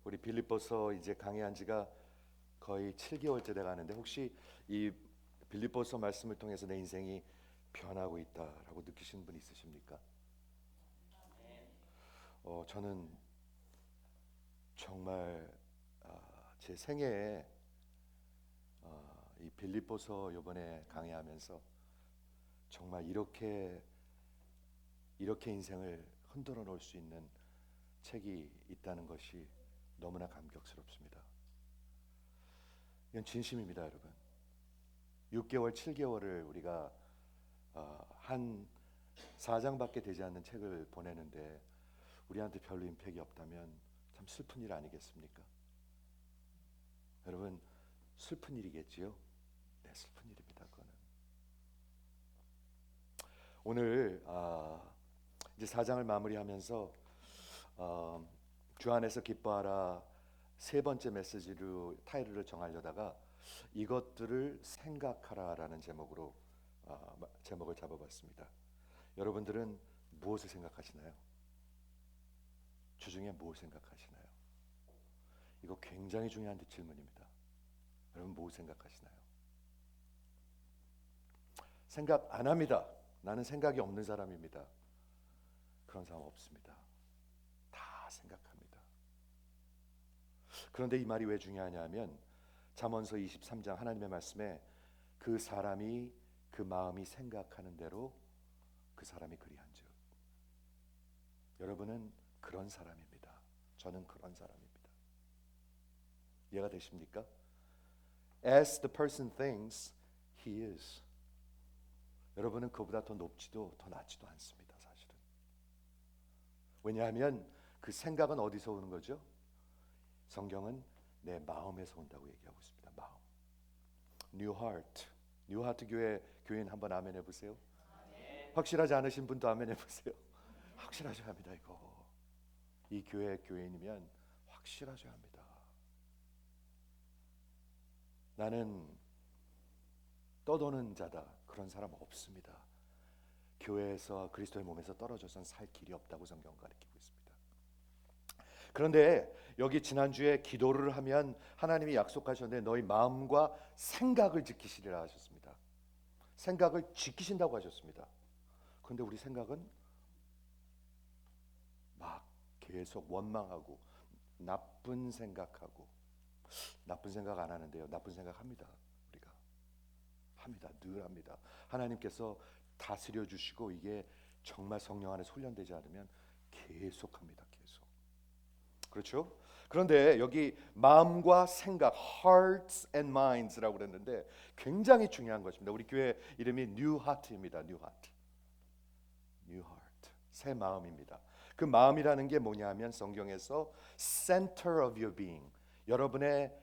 우리 빌립보서 이제 강의한 지가 거의 7개월째 돼 가는데 혹시 이 빌립보서 말씀을 통해서 내 인생이 변하고 있다라고 느끼시는 분 있으십니까? 저는 정말 제 생애에 이 빌립보서 이번에 강의하면서 정말 이렇게 인생을 흔들어 놓을 수 있는 책이 있다는 것이 너무나 감격스럽습니다. 이건 진심입니다, 여러분. 6개월, 7개월을 우리가 한 4장밖에 되지 않는 책을 보내는데 우리한테 별로 임팩이 없다면 참 슬픈 일 아니겠습니까? 여러분, 슬픈 일이겠지요? 네, 슬픈 일입니다. 그거는 오늘 이제 4장을 마무리하면서 주 안에서 기뻐하라 세 번째 메시지로 타이틀을 정하려다가 이것들을 생각하라라는 제목으로 제목을 잡아봤습니다. 여러분들은 무엇을 생각하시나요? 주중에 무엇을 생각하시나요? 이거 굉장히 중요한 질문입니다. 여러분 무엇을 생각하시나요? 생각 안 합니다. 나는 생각이 없는 사람입니다. 그런 사람 없습니다. 다 생각합니다. 그런데 이 말이 왜 중요하냐면 잠언서 23장 하나님의 말씀에 그 사람이 그 마음이 생각하는 대로 그 사람이 그리한즉 여러분은 그런 사람입니다. 저는 그런 사람입니다. 이해가 되십니까? As the person thinks, he is. 여러분은 그보다 더 높지도 더 낮지도 않습니다. 사실은. 왜냐하면 그 생각은 어디서 오는 거죠? 성경은 내 마음에서 온다고 얘기하고 있습니다. 마음. New Heart. New Heart 교회인 한번 아멘 해보세요. 확실하지 않으신 분도 아멘 해보세요. 확실하셔야 합니다. 이거. 이 교회인이면 확실하셔야 합니다. 나는 떠도는 자다. 그런 사람 없습니다. 교회에서 그리스도의 몸에서 떨어져선 살 길이 없다고 성경 가르치고 있습니다. 그런데 여기 지난주에 기도를 하면 하나님이 약속하셨는데 너희 마음과 생각을 지키시리라 하셨습니다. 생각을 지키신다고 하셨습니다. 그런데 우리 생각은 막 계속 원망하고 나쁜 생각하고 나쁜 생각 안 하는데요. 나쁜 생각 합니다. 우리가 합니다. 늘 합니다. 하나님께서 다스려 주시고 이게 정말 성령 안에 훈련되지 않으면 계속 합니다. 계속. 그렇죠? 그런데 여기 마음과 생각, hearts and minds라고 그랬는데 굉장히 중요한 것입니다. 우리 교회 이름이 New Heart입니다. New Heart. New Heart. 새 마음입니다. 그 마음이라는 게 뭐냐면 성경에서 center of your being. 여러분의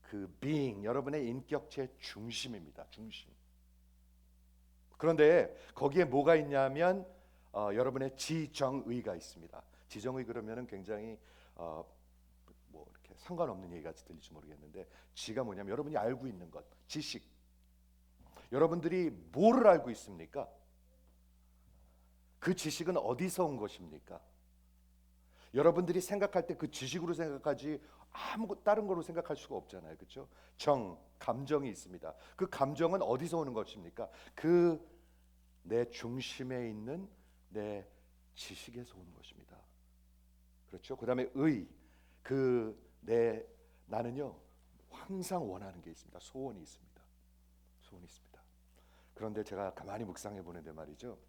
그 being, 여러분의 인격체의 중심입니다. 중심. 그런데 거기에 뭐가 있냐면 여러분의 지정의가 있습니다. 지정의 그러면은 굉장히 뭐 이렇게 상관없는 얘기가 들릴지 모르겠는데 지가 뭐냐면 여러분이 알고 있는 것, 지식. 여러분들이 뭐를 알고 있습니까? 그 지식은 어디서 온 것입니까? 여러분들이 생각할 때 그 지식으로 생각하지 아무 다른 거로 생각할 수가 없잖아요. 그렇죠? 감정이 있습니다. 그 감정은 어디서 오는 것입니까? 그 내 중심에 있는 내 지식에서 오는 것입니다. 그렇죠? 그다음에 나는요 항상 원하는 게 있습니다. 소원이 있습니다. 소원이 있습니다. 그런데 제가 가만히 묵상해 보는데 말이죠.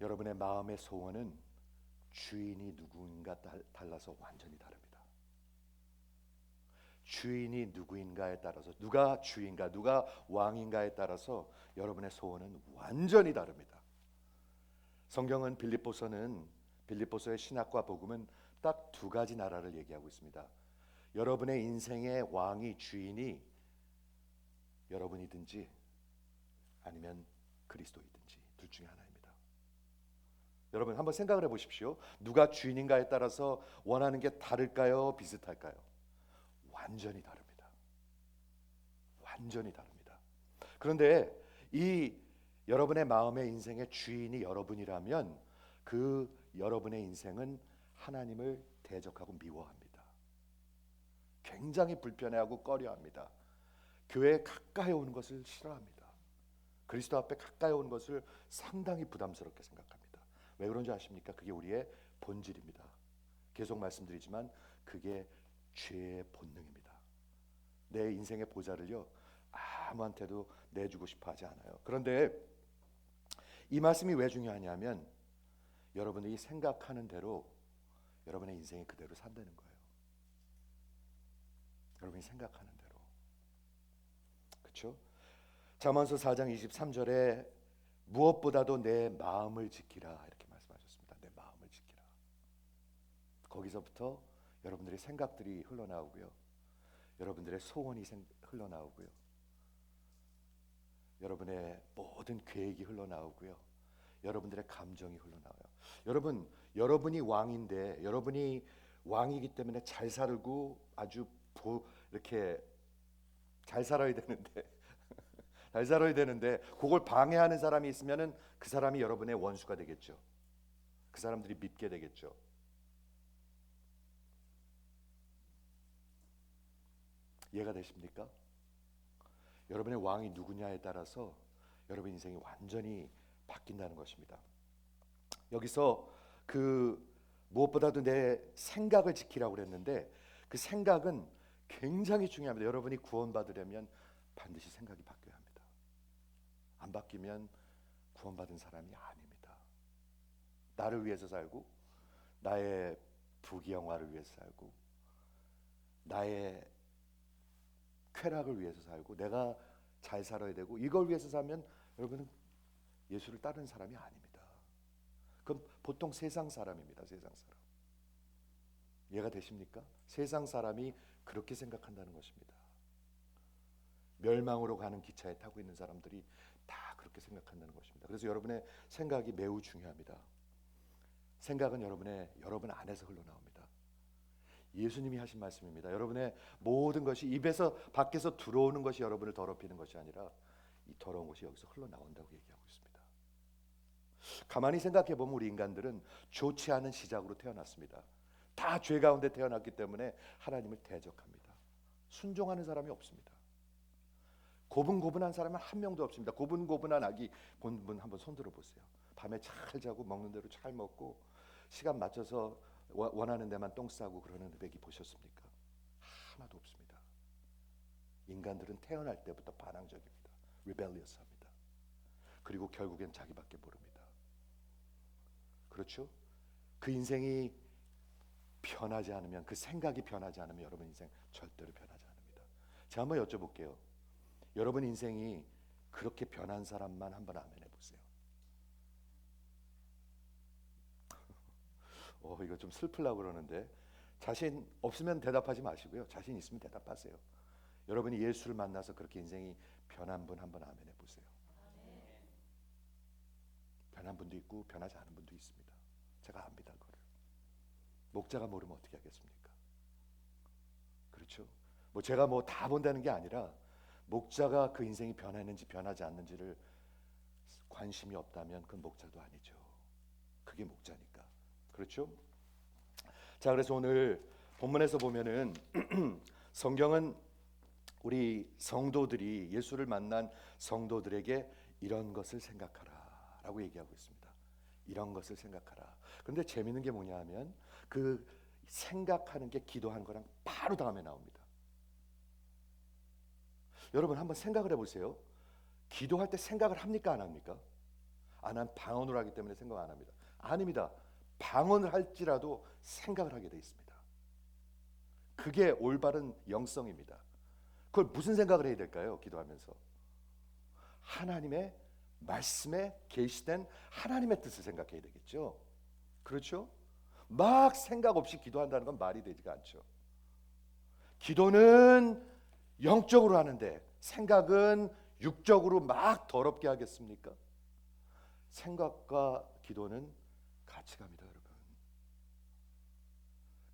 여러분의 마음의 소원은 주인이 누구인가 달라서 완전히 다릅니다. 주인이 누구인가에 따라서 누가 주인가 누가 왕인가에 따라서 여러분의 소원은 완전히 다릅니다. 성경은 빌립보서의 신학과 복음은 딱 두 가지 나라를 얘기하고 있습니다. 여러분의 인생의 왕이 주인이 여러분이든지 아니면 그리스도이든지 둘 중에 하나입니다. 여러분 한번 생각을 해보십시오. 누가 주인인가에 따라서 원하는 게 다를까요? 비슷할까요? 완전히 다릅니다. 완전히 다릅니다. 그런데 이 여러분의 마음의 인생의 주인이 여러분이라면 그 여러분의 인생은 하나님을 대적하고 미워합니다. 굉장히 불편해하고 꺼려합니다. 교회에 가까이 오는 것을 싫어합니다. 그리스도 앞에 가까이 오는 것을 상당히 부담스럽게 생각합니다. 왜 그런지 아십니까? 그게 우리의 본질입니다. 계속 말씀드리지만 그게 죄의 본능입니다. 내 인생의 보좌를요 아무한테도 내주고 싶어 하지 않아요. 그런데 이 말씀이 왜 중요하냐면 여러분이 생각하는 대로 여러분의 인생이 그대로 산다는 거예요. 여러분이 생각하는 대로. 그렇죠? 잠언서 4장 23절에 무엇보다도 내 마음을 지키라 이렇게 말씀하셨습니다. 내 마음을 지키라. 거기서부터 여러분들의 생각들이 흘러나오고요. 여러분들의 소원이 흘러나오고요. 여러분의 모든 계획이 흘러나오고요. 여러분들의 감정이 흘러나와요. 여러분, 여러분이 왕인데 여러분이 왕이기 때문에 잘 살고 아주 이렇게 잘 살아야 되는데 잘 살아야 되는데 그걸 방해하는 사람이 있으면은 그 사람이 여러분의 원수가 되겠죠. 그 사람들이 밉게 되겠죠. 이해가 되십니까? 여러분의 왕이 누구냐에 따라서 여러분 인생이 완전히 바뀐다는 것입니다. 여기서 그 무엇보다도 내 생각을 지키라고 그랬는데 그 생각은 굉장히 중요합니다. 여러분이 구원받으려면 반드시 생각이 바뀌어야 합니다. 안 바뀌면 구원받은 사람이 아닙니다. 나를 위해서 살고 나의 부귀영화를 위해서 살고 나의 쾌락을 위해서 살고 내가 잘 살아야 되고 이걸 위해서 살면 여러분은 예수를 따르는 사람이 아닙니다. 그건 보통 세상 사람입니다. 세상 사람. 이해가 되십니까? 세상 사람이 그렇게 생각한다는 것입니다. 멸망으로 가는 기차에 타고 있는 사람들이 다 그렇게 생각한다는 것입니다. 그래서 여러분의 생각이 매우 중요합니다. 생각은 여러분 안에서 흘러나옵니다. 예수님이 하신 말씀입니다. 여러분의 모든 것이 입에서 밖에서 들어오는 것이 여러분을 더럽히는 것이 아니라 이 더러운 것이 여기서 흘러나온다고 얘기하고 있습니다. 가만히 생각해 보면 우리 인간들은 좋지 않은 시작으로 태어났습니다. 다 죄 가운데 태어났기 때문에 하나님을 대적합니다. 순종하는 사람이 없습니다. 고분고분한 사람은 한 명도 없습니다. 고분고분한 아기 본 분 한번 손들어 보세요. 밤에 잘 자고 먹는 대로 잘 먹고 시간 맞춰서 원하는 데만 똥 싸고 그러는 애기 보셨습니까? 하나도 없습니다. 인간들은 태어날 때부터 반항적입니다. rebellious합니다. 그리고 결국엔 자기밖에 모릅니다. 그렇죠? 그 인생이 변하지 않으면, 그 생각이 변하지 않으면 여러분 인생 절대로 변하지 않습니다. 제가 한번 여쭤볼게요. 여러분 인생이 그렇게 변한 사람만 한번 아멘해 보세요. 이거 좀 슬프려고 그러는데 자신 없으면 대답하지 마시고요. 자신 있으면 대답하세요. 여러분이 예수를 만나서 그렇게 인생이 변한 분 한번 아멘해 보세요. 변한 분도 있고 변하지 않은 분도 있습니다. 제가 압니다. 그걸 목자가 모르면 어떻게 하겠습니까? 그렇죠? 제가 다 본다는 게 아니라 목자가 그 인생이 변했는지 변하지 않는지를 관심이 없다면 그건 목자도 아니죠. 그게 목자니까. 그렇죠? 자, 그래서 오늘 본문에서 보면은 성경은 우리 성도들이 예수를 만난 성도들에게 이런 것을 생각하라라고 얘기하고 있습니다. 이런 것을 생각하라. 그런데 재미있는 게 뭐냐 하면 그 생각하는 게 기도하는 거랑 바로 다음에 나옵니다. 여러분 한번 생각을 해보세요. 기도할 때 생각을 합니까 안 합니까? 난 방언을 하기 때문에 생각 안 합니다. 아닙니다. 방언을 할지라도 생각을 하게 돼 있습니다. 그게 올바른 영성입니다. 그걸 무슨 생각을 해야 될까요? 기도하면서 하나님의 말씀에 계시된 하나님의 뜻을 생각해야 되겠죠. 그렇죠? 막 생각 없이 기도한다는 건 말이 되지가 않죠. 기도는 영적으로 하는데 생각은 육적으로 막 더럽게 하겠습니까? 생각과 기도는 같이 갑니다, 여러분.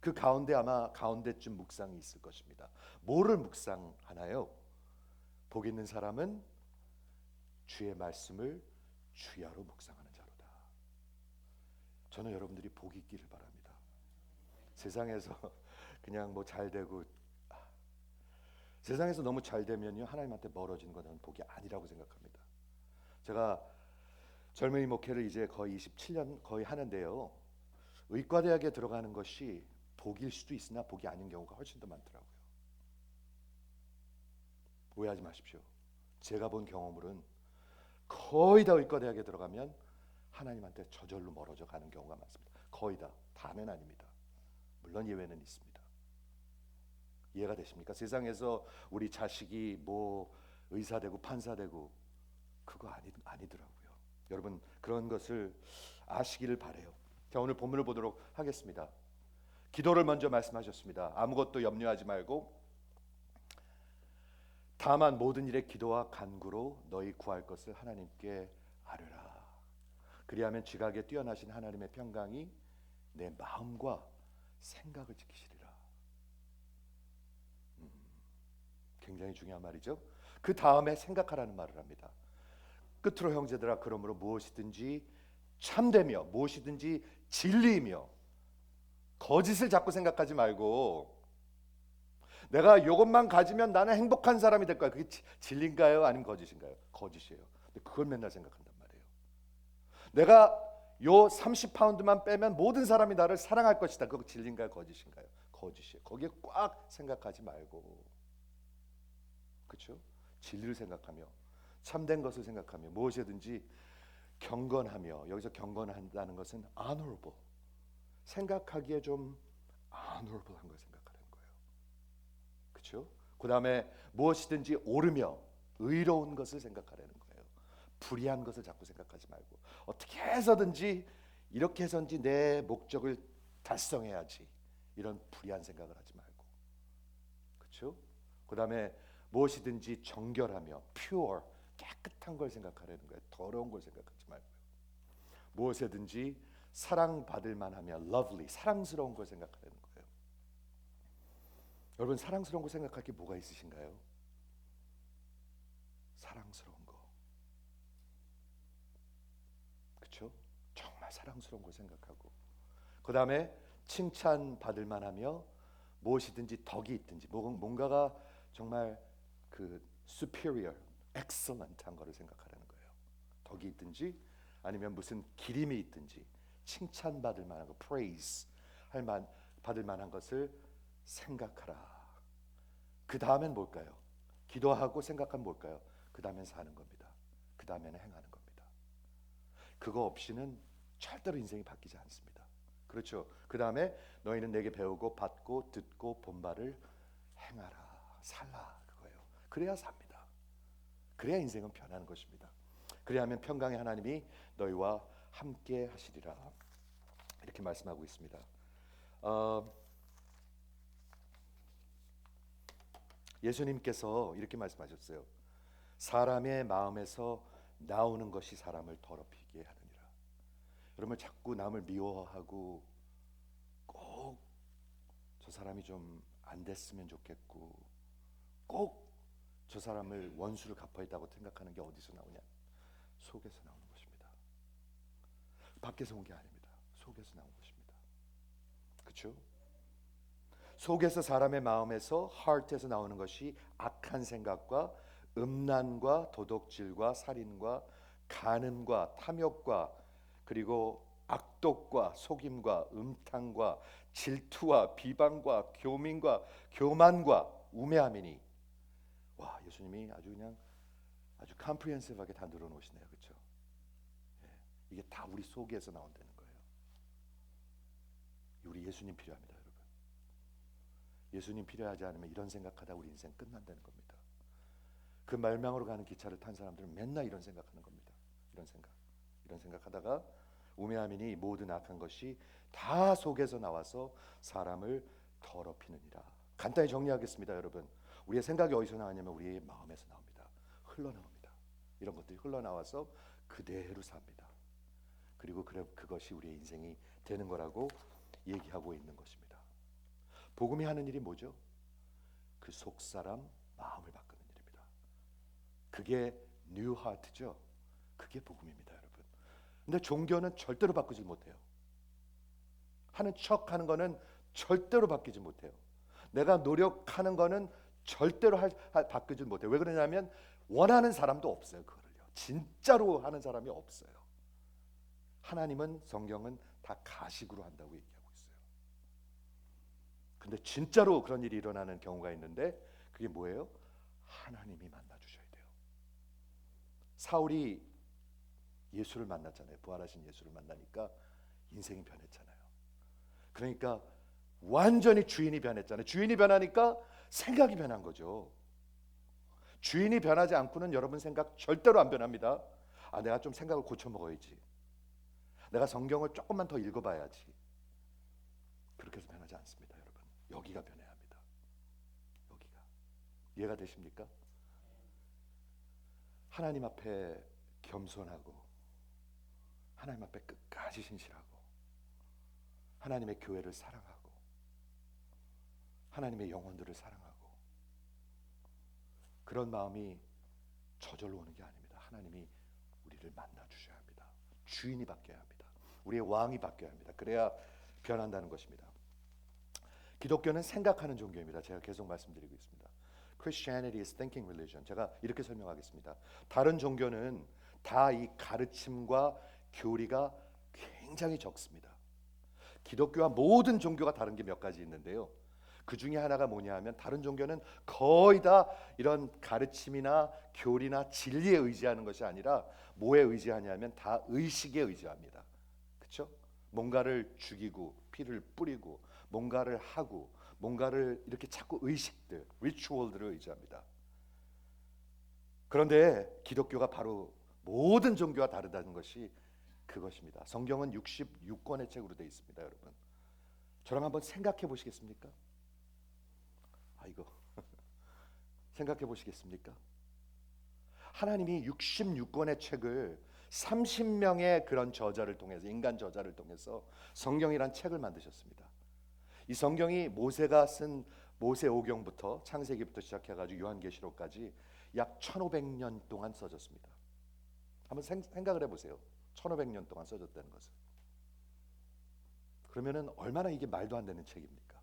그 가운데 아마 가운데쯤 묵상이 있을 것입니다. 뭐를 묵상하나요? 복 있는 사람은 주의 말씀을 주야로 묵상하는 자로다. 저는 여러분들이 복이 있기를 바랍니다. 세상에서 그냥 뭐 잘 되고 세상에서 너무 잘 되면요 하나님한테 멀어지는 건 저는 복이 아니라고 생각합니다. 제가 젊은이 목회를 이제 거의 27년 거의 하는데요. 의과대학에 들어가는 것이 복일 수도 있으나 복이 아닌 경우가 훨씬 더 많더라고요. 오해하지 마십시오. 제가 본 경험으로는 거의 다 의과대학에 들어가면 하나님한테 저절로 멀어져 가는 경우가 많습니다. 거의 다, 다는 아닙니다. 물론 예외는 있습니다. 이해가 되십니까? 세상에서 우리 자식이 뭐 의사 되고 판사 되고 그거 아니더라고요. 여러분 그런 것을 아시기를 바래요. 자, 오늘 본문을 보도록 하겠습니다. 기도를 먼저 말씀하셨습니다. 아무것도 염려하지 말고 다만 모든 일에 기도와 간구로 너희 구할 것을 하나님께 아뢰라. 그리하면 지각에 뛰어나신 하나님의 평강이 내 마음과 생각을 지키시리라. 굉장히 중요한 말이죠. 그 다음에 생각하라는 말을 합니다. 끝으로 형제들아 그러므로 무엇이든지 참되며 무엇이든지 진리이며 거짓을 자꾸 생각하지 말고 내가 이것만 가지면 나는 행복한 사람이 될 거야. 그게 진리인가요? 아니면 거짓인가요? 거짓이에요. 근데 그걸 맨날 생각한단 말이에요. 내가 요 30파운드만 빼면 모든 사람이 나를 사랑할 것이다. 그거 진리인가요? 거짓인가요? 거짓이에요. 거기에 꽉 생각하지 말고, 그렇죠? 진리를 생각하며 참된 것을 생각하며 무엇이든지 경건하며, 여기서 경건한다는 것은 honorable, 생각하기에 좀 honorable한 걸 생각하는 거예요. 그렇죠? 그 다음에 무엇이든지 옳으며 의로운 것을 생각하라는 거예요. 불의한 것을 자꾸 생각하지 말고 어떻게 해서든지 이렇게 해서든지 내 목적을 달성해야지, 이런 불의한 생각을 하지 말고, 그렇죠? 그 다음에 무엇이든지 정결하며 pure, 깨끗한 걸 생각하라는 거예요. 더러운 걸 생각하지 말고요. 무엇이든지 사랑받을 만하며 lovely, 사랑스러운 걸 생각하라는 거예요. 여러분 사랑스러운 거 생각할 게 뭐가 있으신가요? 사랑스러운 거, 그렇죠? 정말 사랑스러운 걸 생각하고, 그 다음에 칭찬받을 만하며 무엇이든지 덕이 있든지 뭔가가 정말 그 superior, excellent한 거를 생각하라는 거예요. 덕이 있든지 아니면 무슨 기림이 있든지 칭찬받을 만한 거, praise 받을 만한 것을 생각하라. 그 다음엔 뭘까요? 기도하고 생각하면 뭘까요? 그 다음엔 사는 겁니다. 그 다음에는 행하는 겁니다. 그거 없이는 절대로 인생이 바뀌지 않습니다. 그렇죠? 그 다음에 너희는 내게 배우고 받고 듣고 본 바를 행하라, 살라, 그거예요. 그래야 삽니다. 그래야 인생은 변하는 것입니다. 그리하면 평강의 하나님이 너희와 함께 하시리라, 이렇게 말씀하고 있습니다. 예수님께서 이렇게 말씀하셨어요. 사람의 마음에서 나오는 것이 사람을 더럽히게 하느니라. 여러분 자꾸 남을 미워하고 꼭 저 사람이 좀 안 됐으면 좋겠고 꼭 저 사람을 원수를 갚아야겠다고 생각하는 게 어디서 나오냐? 속에서 나오는 것입니다. 밖에서 온 게 아닙니다. 속에서 나온 것입니다. 그렇죠? 속에서, 사람의 마음에서, heart에서 나오는 것이 악한 생각과 음란과 도덕질과 살인과 간음과 탐욕과 그리고 악독과 속임과 음탕과 질투와 비방과 교민과 교만과 우매함이니. 와, 예수님이 아주 그냥 아주 컴프리헨시브하게 다 늘어놓으시네요. 그렇죠? 예, 이게 다 우리 속에서 나온다는 거예요. 우리 예수님 필요합니다, 여러분. 예수님 필요하지 않으면 이런 생각하다 우리 인생 끝난다는 겁니다. 그 멸망으로 가는 기차를 탄 사람들은 맨날 이런 생각하는 겁니다. 이런 생각하다가 우매함이니 모든 악한 것이 다 속에서 나와서 사람을 더럽히느니라. 간단히 정리하겠습니다, 여러분. 우리의 생각이 어디서 나왔냐면 우리의 마음에서 나옵니다. 흘러나옵니다. 이런 것들이 흘러나와서 그대로 삽니다. 그리고 그것이 우리의 인생이 되는 거라고 얘기하고 있는 것입니다. 복음이 하는 일이 뭐죠? 그 속사람 마음을 바꾸는 일입니다. 그게 뉴 하트죠. 그게 복음입니다, 여러분. 근데 종교는 절대로 바꾸지 못해요. 하는 척 하는 거는 절대로 바뀌지 못해요. 내가 노력하는 거는 절대로 바뀌지 못해요. 왜 그러냐면 원하는 사람도 없어요. 그거를요. 진짜로 하는 사람이 없어요. 하나님은 성경은 다 가식으로 한다고 얘기하고 있어요. 근데 진짜로 그런 일이 일어나는 경우가 있는데 그게 뭐예요? 하나님이 만나 주셔야 돼요. 사울이 예수를 만났잖아요. 부활하신 예수를 만나니까 인생이 변했잖아요. 그러니까 완전히 주인이 변했잖아요. 주인이 변하니까 생각이 변한 거죠. 주인이 변하지 않고는 여러분 생각 절대로 안 변합니다. 아, 내가 좀 생각을 고쳐 먹어야지. 내가 성경을 조금만 더 읽어봐야지. 그렇게 해서 변하지 않습니다, 여러분. 여기가 변해야 합니다. 여기가. 이해가 되십니까? 하나님 앞에 겸손하고 하나님 앞에 끝까지 신실하고 하나님의 교회를 사랑하고 하나님의 영혼들을 사랑하고 그런 마음이 저절로 오는 게 아닙니다. 하나님이 우리를 만나 주셔야 합니다. 주인이 바뀌어야 합니다. 우리의 왕이 바뀌어야 합니다. 그래야 변한다는 것입니다. 기독교는 생각하는 종교입니다. 제가 계속 말씀드리고 있습니다. Christianity is thinking religion. 제가 이렇게 설명하겠습니다. 다른 종교는 다 이 가르침과 교리가 굉장히 적습니다. 기독교와 모든 종교가 다른 게 몇 가지 있는데요. 그 중에 하나가 뭐냐 하면 다른 종교는 거의 다 이런 가르침이나 교리나 진리에 의지하는 것이 아니라 뭐에 의지하냐면 다 의식에 의지합니다. 그렇죠? 뭔가를 죽이고 피를 뿌리고 뭔가를 하고 뭔가를 이렇게 자꾸 의식들, 리추얼들을 의지합니다. 그런데 기독교가 바로 모든 종교와 다르다는 것이 그것입니다. 성경은 66권의 책으로 되어 있습니다, 여러분. 저랑 한번 생각해 보시겠습니까? 이거 생각해 보시겠습니까? 하나님이 66권의 책을 30명의 그런 저자를 통해서 인간 저자를 통해서 성경이란 책을 만드셨습니다. 이 성경이 모세가 쓴 모세오경부터 창세기부터 시작해가지고 요한계시록까지 약 1500년 동안 써졌습니다. 한번 생각을 해보세요. 1500년 동안 써졌다는 것은. 그러면은 얼마나 이게 말도 안 되는 책입니까?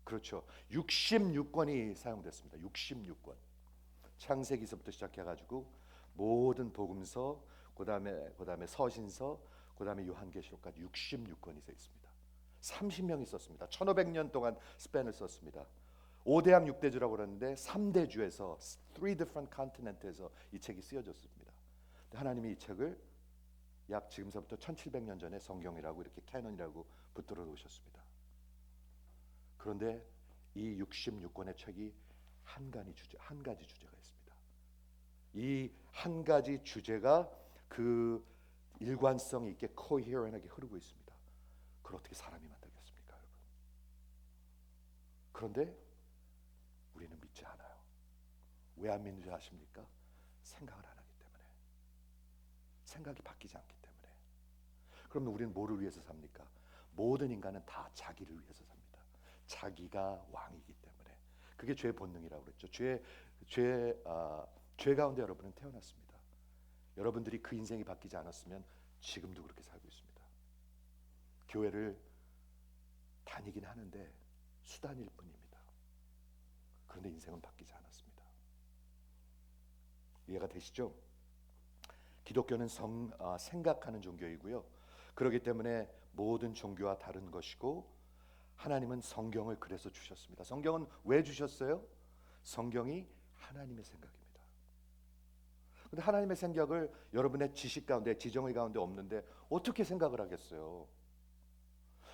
그렇죠. 66권이 사용됐습니다. 66권. 창세기서부터 시작해가지고 모든 복음서, 그다음에 서신서, 그다음에 요한계시록까지 66권이 써 있습니다. 30명이 썼습니다. 1500년 동안 스팬을 썼습니다. 5대양 6대주라고 그러는데 3대주에서 3 different continent에서 이 책이 쓰여졌습니다. 하나님이 이 책을 약 지금서부터 1700년 전에 성경이라고 이렇게 캐논이라고 붙들어 놓으셨습니다. 그런데 이 66권의 책이 한 가지 주제가 있습니다. 이 한 가지 주제가 그 일관성 있게 코헤런하게 흐르고 있습니다. 그걸 어떻게 사람이 만들겠습니까, 여러분? 그런데 우리는 믿지 않아요. 왜 안 믿는 줄 아십니까? 생각을 안 하기 때문에. 생각이 바뀌지 않기 때문에. 그러면 우리는 뭐를 위해서 삽니까? 모든 인간은 다 자기를 위해서 삽니다. 자기가 왕이기 때문에. 그게 죄의 본능이라고 그랬죠. 죄 가운데 여러분은 태어났습니다. 여러분들이 그 인생이 바뀌지 않았으면 지금도 그렇게 살고 있습니다. 교회를 다니긴 하는데 수단일 뿐입니다. 그런데 인생은 바뀌지 않았습니다. 이해가 되시죠? 기독교는 생각하는 종교이고요. 그렇기 때문에 모든 종교와 다른 것이고 하나님은 성경을 그래서 주셨습니다. 성경은 왜 주셨어요? 성경이 하나님의 생각입니다. 근데 하나님의 생각을 여러분의 지식 가운데, 지정의 가운데 없는데 어떻게 생각을 하겠어요?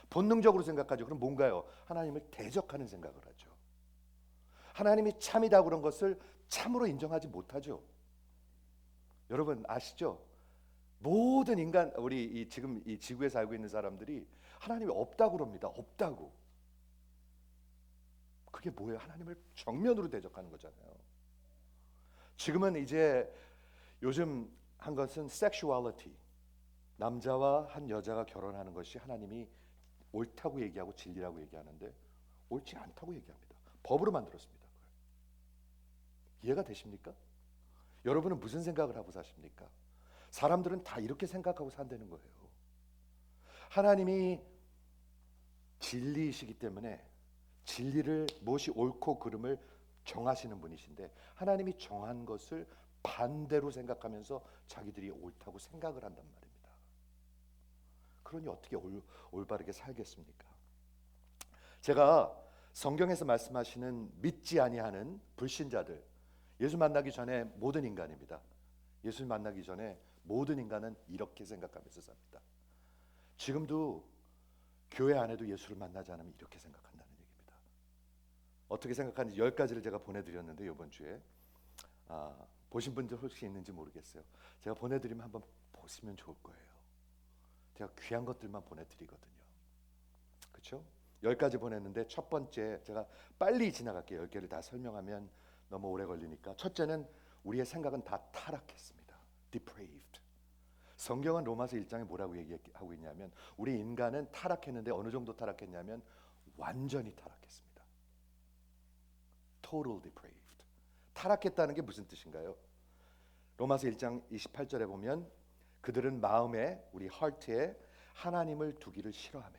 본능적으로 생각하죠. 그럼 뭔가요? 하나님을 대적하는 생각을 하죠. 하나님이 참이다 그런 것을 참으로 인정하지 못하죠. 여러분 아시죠? 모든 인간, 우리 지금 이 지구에 살고 있는 사람들이 하나님이 없다고 그럽니다. 없다고. 그게 뭐예요? 하나님을 정면으로 대적하는 거잖아요. 지금은 이제 요즘 한 것은 섹슈얼리티. 남자와 한 여자가 결혼하는 것이 하나님이 옳다고 얘기하고 진리라고 얘기하는데 옳지 않다고 얘기합니다. 법으로 만들었습니다. 이해가 되십니까? 여러분은 무슨 생각을 하고 사십니까? 사람들은 다 이렇게 생각하고 산다는 거예요. 하나님이 진리이시기 때문에 진리를 무엇이 옳고 그름을 정하시는 분이신데 하나님이 정한 것을 반대로 생각하면서 자기들이 옳다고 생각을 한단 말입니다. 그러니 어떻게 올바르게 살겠습니까? 제가 성경에서 말씀하시는 믿지 아니하는 불신자들, 예수 만나기 전에 모든 인간입니다. 예수 만나기 전에 모든 인간은 이렇게 생각하면서 삽니다. 지금도 교회 안에도 예수를 만나지 않으면 이렇게 생각한다는 얘기입니다. 어떻게 생각하는지 10가지를 제가 보내드렸는데 이번 주에 보신 분들 혹시 있는지 모르겠어요. 제가 보내드리면 한번 보시면 좋을 거예요. 제가 귀한 것들만 보내드리거든요. 그렇죠? 10가지 보냈는데 첫 번째, 제가 빨리 지나갈게요. 10개를 다 설명하면 너무 오래 걸리니까. 첫째는 우리의 생각은 다 타락했습니다. depraved. 성경은 로마서 1장에 뭐라고 얘기하고 있냐면 우리 인간은 타락했는데 어느 정도 타락했냐면 완전히 타락했습니다. total depraved. 타락했다는 게 무슨 뜻인가요? 로마서 1장 28절에 보면 그들은 마음에, 우리 heart에 하나님을 두기를 싫어하며,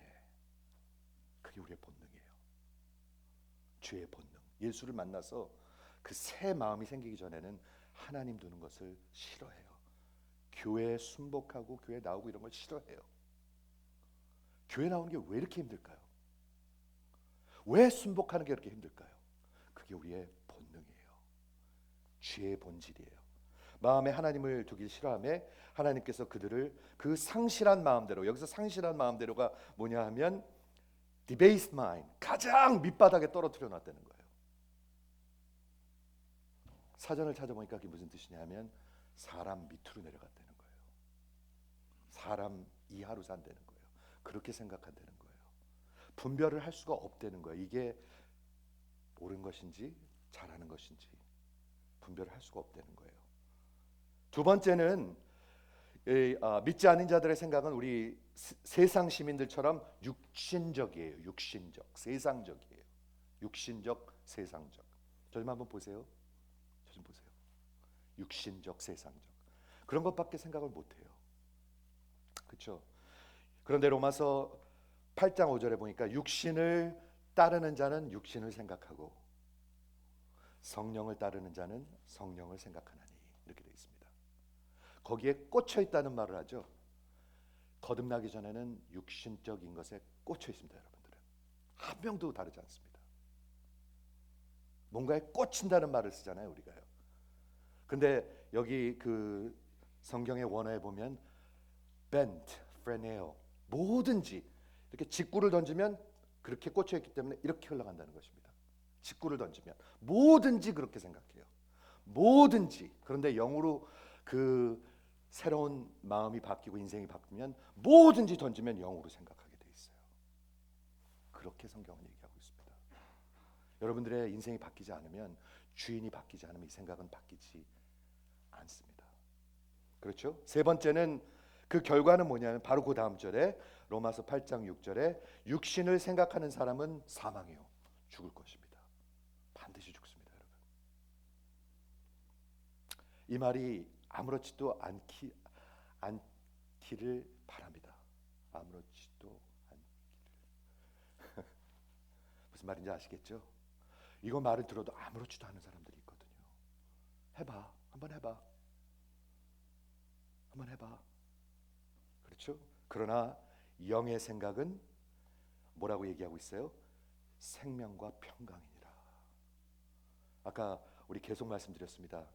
그게 우리의 본능이에요. 죄의 본능. 예수를 만나서 그 새 마음이 생기기 전에는 하나님 두는 것을 싫어해요. 교회에 순복하고 교회 나오고 이런 걸 싫어해요. 교회 나오는 게 왜 이렇게 힘들까요? 왜 순복하는 게 이렇게 힘들까요? 그게 우리의 본능이에요. 죄의 본질이에요. 마음에 하나님을 두기 싫어하며 하나님께서 그들을 그 상실한 마음대로, 여기서 상실한 마음대로가 뭐냐 하면 debased mind, 가장 밑바닥에 떨어뜨려 놨다는 거예요. 사전을 찾아보니까 그게 무슨 뜻이냐면 사람 밑으로 내려갔다는 거예요. 사람 이하로 산다는 거예요. 그렇게 생각한다는 거예요. 분별을 할 수가 없다는 거예요. 이게 옳은 것인지 잘하는 것인지 분별을 할 수가 없다는 거예요. 두 번째는 믿지 않는 자들의 생각은 우리 세상 시민들처럼 육신적이에요. 육신적, 세상적이에요. 육신적, 세상적. 저 좀 한번 보세요. 저 좀 보세요. 육신적, 세상적. 그런 것밖에 생각을 못해요. 그렇죠? 그런데 로마서 8장 5절에 보니까 육신을 따르는 자는 육신을 생각하고 성령을 따르는 자는 성령을 생각하나니, 이렇게 되어 있습니다. 거기에 꽂혀 있다는 말을 하죠. 거듭나기 전에는 육신적인 것에 꽂혀 있습니다. 여러분들은 한 명도 다르지 않습니다. 뭔가에 꽂힌다는 말을 쓰잖아요, 우리가요. 근데 여기 그 성경의 원어에 보면 bent, phreneo, 뭐든지 이렇게 직구를 던지면 그렇게 꽂혀 있기 때문에 이렇게 흘러간다는 것입니다. 직구를 던지면 뭐든지 그렇게 생각해요. 뭐든지. 그런데 영으로 그 새로운 마음이 바뀌고 인생이 바뀌면 뭐든지 던지면 영으로 생각하게 돼 있어요. 그렇게 성경은 얘기하고 있습니다. 여러분들의 인생이 바뀌지 않으면, 주인이 바뀌지 않으면 이 생각은 바뀌지 않습니다. 그렇죠? 세 번째는 그 결과는 뭐냐면 바로 그 다음 절에 로마서 8장 6절에 육신을 생각하는 사람은 사망이요, 죽을 것입니다. 반드시 죽습니다, 여러분. 이 말이 아무렇지도 않기를 바랍니다. 아무렇지도 않기를. 무슨 말인지 아시겠죠? 이거 말을 들어도 아무렇지도 않은 사람들이 있거든요. 해봐, 한번 해봐, 한번 해봐. 그렇죠? 그러나 영의 생각은 뭐라고 얘기하고 있어요? 생명과 평강이니라. 아까 우리 계속 말씀드렸습니다.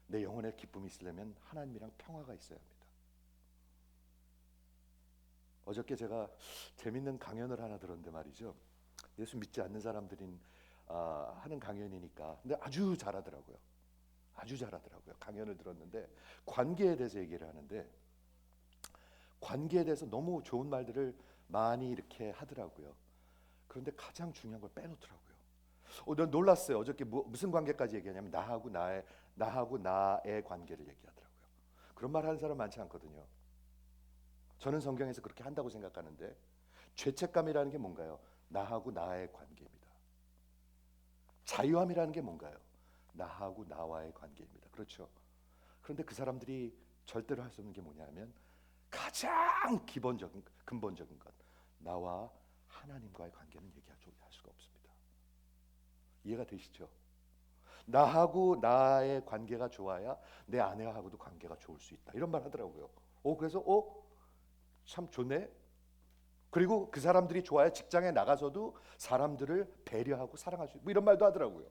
내 영혼의 기쁨이 있으려면 하나님이랑 평화가 있어야 합니다. 어저께 제가 재밌는 강연을 하나 들었는데 말이죠. 예수 믿지 않는 사람들이 하는 강연이니까, 근데 아주 잘하더라고요. 아주 잘하더라고요. 강연을 들었는데 관계에 대해서 얘기를 하는데 관계에 대해서 너무 좋은 말들을 많이 이렇게 하더라고요. 그런데 가장 중요한 걸 빼놓더라고요. 난 놀랐어요. 어저께 무슨 관계까지 얘기하냐면 나하고 나의 관계를 얘기하더라고요. 그런 말 하는 사람 많지 않거든요. 저는 성경에서 그렇게 한다고 생각하는데, 죄책감이라는 게 뭔가요? 나하고 나의 관계입니다. 자유함이라는 게 뭔가요? 나하고 나와의 관계입니다. 그렇죠? 그런데 그 사람들이 절대로 할 수 없는 게 뭐냐면 가장 근본적인 것, 나와 하나님과의 관계는 얘기할 수가 없습니다. 이해가 되시죠? 나하고 나의 관계가 좋아야 내 아내하고도 관계가 좋을 수 있다. 이런 말 하더라고요. 그래서 참 좋네. 그리고 그 사람들이 좋아야 직장에 나가서도 사람들을 배려하고 사랑할 수 있고 이런 말도 하더라고요.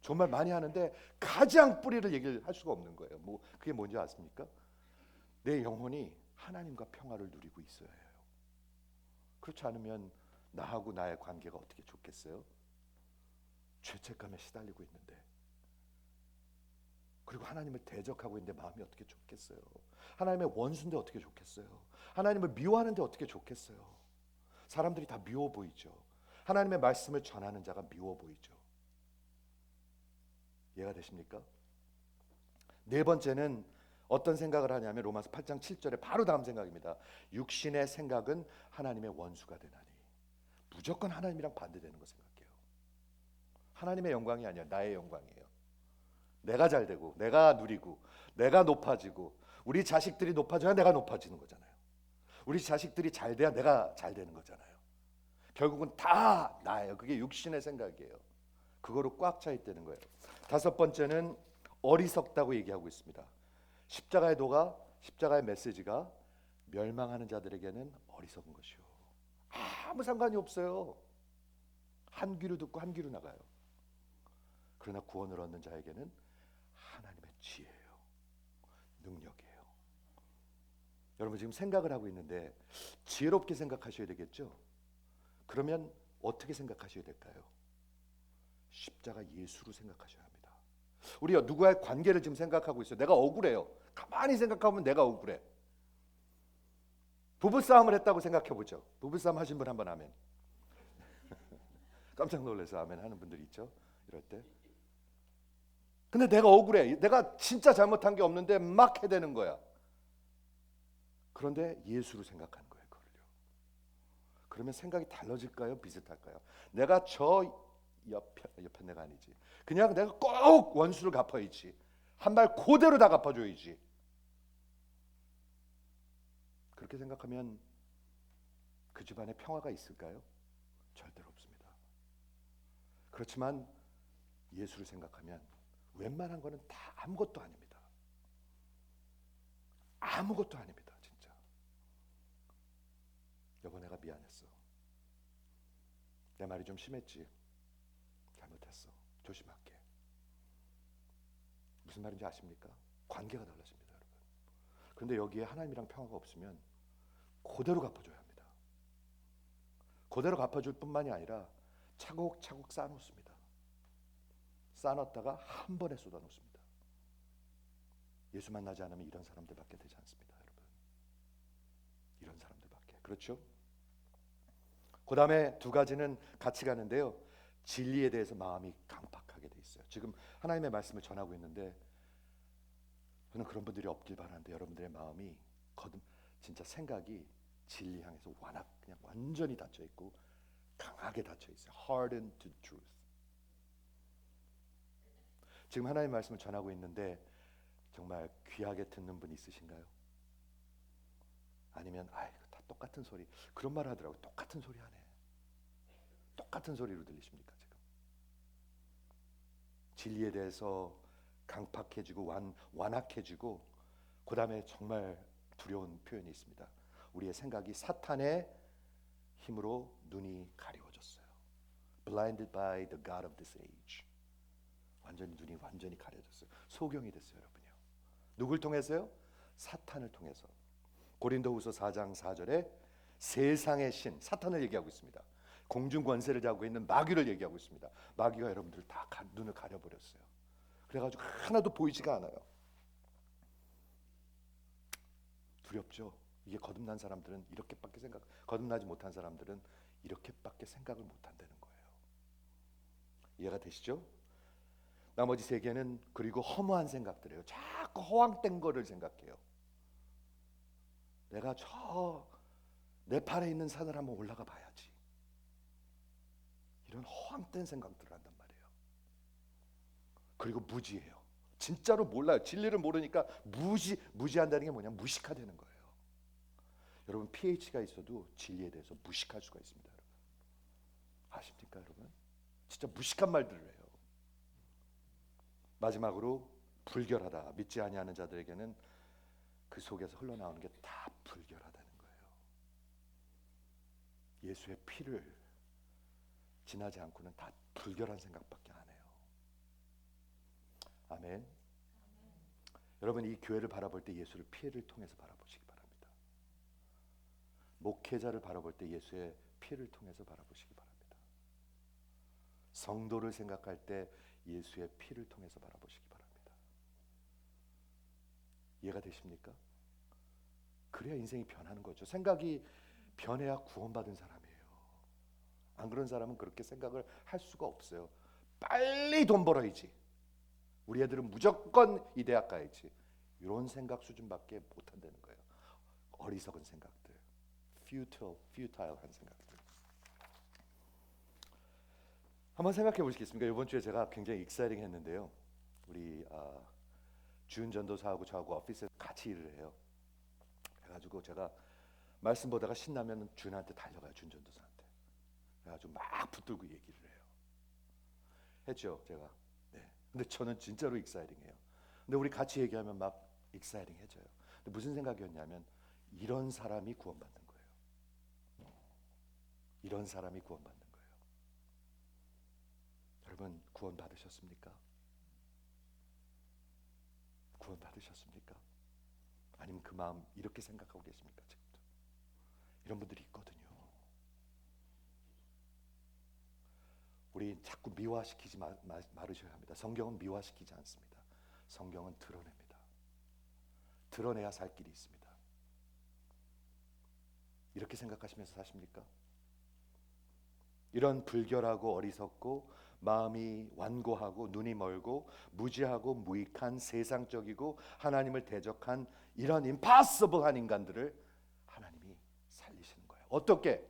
정말 많이 하는데 가장 뿌리를 얘기를 할 수가 없는 거예요. 그게 뭔지 아십니까? 내 영혼이 하나님과 평화를 누리고 있어야 해요. 그렇지 않으면 나하고 나의 관계가 어떻게 좋겠어요? 죄책감에 시달리고 있는데, 그리고 하나님을 대적하고 있는데 마음이 어떻게 좋겠어요? 하나님의 원수인데 어떻게 좋겠어요? 하나님을 미워하는데 어떻게 좋겠어요? 사람들이 다 미워 보이죠. 하나님의 말씀을 전하는 자가 미워 보이죠. 이해가 되십니까? 네 번째는 어떤 생각을 하냐면 로마서 8장 7절에 바로 다음 생각입니다. 육신의 생각은 하나님의 원수가 되나니. 무조건 하나님이랑 반대되는 거 생각해요. 하나님의 영광이 아니야, 나의 영광이에요. 내가 잘 되고 내가 누리고 내가 높아지고 우리 자식들이 높아져야 내가 높아지는 거잖아요. 우리 자식들이 잘 돼야 내가 잘 되는 거잖아요. 결국은 다 나예요. 그게 육신의 생각이에요. 그거로 꽉 차 있다는 거예요. 다섯 번째는 어리석다고 얘기하고 있습니다. 십자가의 도가, 십자가의 메시지가 멸망하는 자들에게는 어리석은 것이요. 아무 상관이 없어요. 한 귀로 듣고 한 귀로 나가요. 그러나 구원을 얻는 자에게는 하나님의 지혜예요. 능력이에요. 여러분 지금 생각을 하고 있는데 지혜롭게 생각하셔야 되겠죠? 그러면 어떻게 생각하셔야 될까요? 십자가 예수로 생각하셔야 합니다. 우리가 누구와의 관계를 지금 생각하고 있어요. 내가 억울해요. 가만히 생각하면 내가 억울해. 부부싸움을 했다고 생각해보죠. 부부싸움 하신 분 한번 아멘. 깜짝 놀라서 아멘 하는 분들이 있죠. 이럴 때. 근데 내가 억울해. 내가 진짜 잘못한 게 없는데 막 해대는 거야. 그런데 예수로 생각하는 거예요. 그걸요. 그러면 생각이 달라질까요? 비슷할까요? 내가 저 옆에 내가 아니지. 그냥 내가 꼭 원수를 갚아야지. 한 발 그대로 다 갚아줘야지. 그렇게 생각하면 그 집안에 평화가 있을까요? 절대로 없습니다. 그렇지만 예수를 생각하면 웬만한 거는 다 아무것도 아닙니다. 아무것도 아닙니다. 진짜. 여보 내가 미안했어. 내 말이 좀 심했지. 잘못했어. 조심할게. 무슨 말인지 아십니까? 관계가 달라집니다, 여러분. 그런데 여기에 하나님이랑 평화가 없으면 그대로 갚아줘야 합니다. 그대로 갚아줄 뿐만이 아니라 차곡차곡 쌓아놓습니다. 쌓아놨다가 한 번에 쏟아놓습니다. 예수 만나지 않으면 이런 사람들밖에 되지 않습니다, 여러분. 이런 사람들밖에. 그렇죠? 그 다음에 두 가지는 같이 가는데요. 진리에 대해서 마음이 강팍하게 돼 있어요. 지금 하나님의 말씀을 전하고 있는데 저는 그런 분들이 없길 바라는데 여러분들의 마음이 진짜 생각이 진리 향해서 그냥 완전히 닫혀 있고 강하게 닫혀 있어요. Hardened to truth. 지금 하나님의 말씀을 전하고 있는데 정말 귀하게 듣는 분 있으신가요? 아니면 이거 다 똑같은 소리. 그런 말 하더라고요. 똑같은 소리 하네. 똑같은 소리로 들리십니까 지금? 진리에 대해서 강팍해지고 완악해지고 그 다음에 정말 두려운 표현이 있습니다. 우리의 생각이 사탄의 힘으로 눈이 가려워졌어요. Blinded by the God of this age. 눈이 완전히 가려졌어요. 소경이 됐어요, 여러분요. 누굴 통해서요? 사탄을 통해서. 고린도후서 4장 4절에 세상의 신, 사탄을 얘기하고 있습니다. 공중 권세를 잡고 있는 마귀를 얘기하고 있습니다. 마귀가 여러분들 다 눈을 가려버렸어요. 그래가지고 하나도 보이지가 않아요. 두렵죠. 이게 거듭난 사람들은 이렇게밖에 거듭나지 못한 사람들은 이렇게밖에 생각을 못한다는 거예요. 이해가 되시죠? 나머지 세 개는 그리고 허무한 생각들이에요. 자꾸 허황된 거를 생각해요. 내가 저 네팔에 있는 산을 한번 올라가 봐야지. 이런 허황된 생각들을 한단 말이에요. 그리고 무지해요. 진짜로 몰라요. 진리를 모르니까 무지한다는 게 뭐냐? 무식화되는 거예요. 여러분 pH가 있어도 진리에 대해서 무식할 수가 있습니다. 여러분. 아십니까 여러분? 진짜 무식한 말들을 해요. 마지막으로 불결하다. 믿지 아니하는 자들에게는 그 속에서 흘러나오는 게 다 불결하다는 거예요. 예수의 피를 지나지 않고는 다 불결한 생각밖에 안 해요. 아멘. 여러분, 이 교회를 바라볼 때 예수를 피를 통해서 바라보시기 바랍니다. 목회자를 바라볼 때 예수의 피를 통해서 바라보시기 바랍니다. 성도를 생각할 때 예수의 피를 통해서 바라보시기 바랍니다. 이해가 되십니까? 그래야 인생이 변하는 거죠. 생각이 변해야 구원받은 사람이에요. 안 그런 사람은 그렇게 생각을 할 수가 없어요. 빨리 돈 벌어야지, 우리 애들은 무조건 이 대학 가야지, 이런 생각 수준밖에 못 한다는 거예요. 어리석은 생각들, futile 한 생각들. 한번 생각해 보시겠습니까? 이번 주에 제가 굉장히 익사이팅 했는데요. 우리 주은 전도사하고 저하고 오피스에 같이 일을 해요. 그래가지고 제가 말씀 보다가 신나면 주은한테 달려가요. 주은 전도사한테. 그래가지고 막 붙들고 얘기를 해요. 했죠 제가. 네. 근데 저는 진짜로 익사이팅해요. 근데 우리 같이 얘기하면 막 익사이팅해져요. 근데 무슨 생각이었냐면 이런 사람이 구원받는 거예요. 이런 사람이 구원받는 거예요. 여러분, 구원 받으셨습니까? 구원 받으셨습니까? 아니면 그 마음 이렇게 생각하고 계십니까? 지금도 이런 분들이 있거든요. 우리 자꾸 미화시키지 말으셔야 합니다. 성경은 미화시키지 않습니다. 성경은 드러냅니다. 드러내야 살 길이 있습니다. 이렇게 생각하시면서 사십니까? 이런 불결하고 어리석고 마음이 완고하고 눈이 멀고 무지하고 무익한 세상적이고 하나님을 대적한 이런 임파서블한 인간들을 하나님이 살리시는 거예요. 어떻게?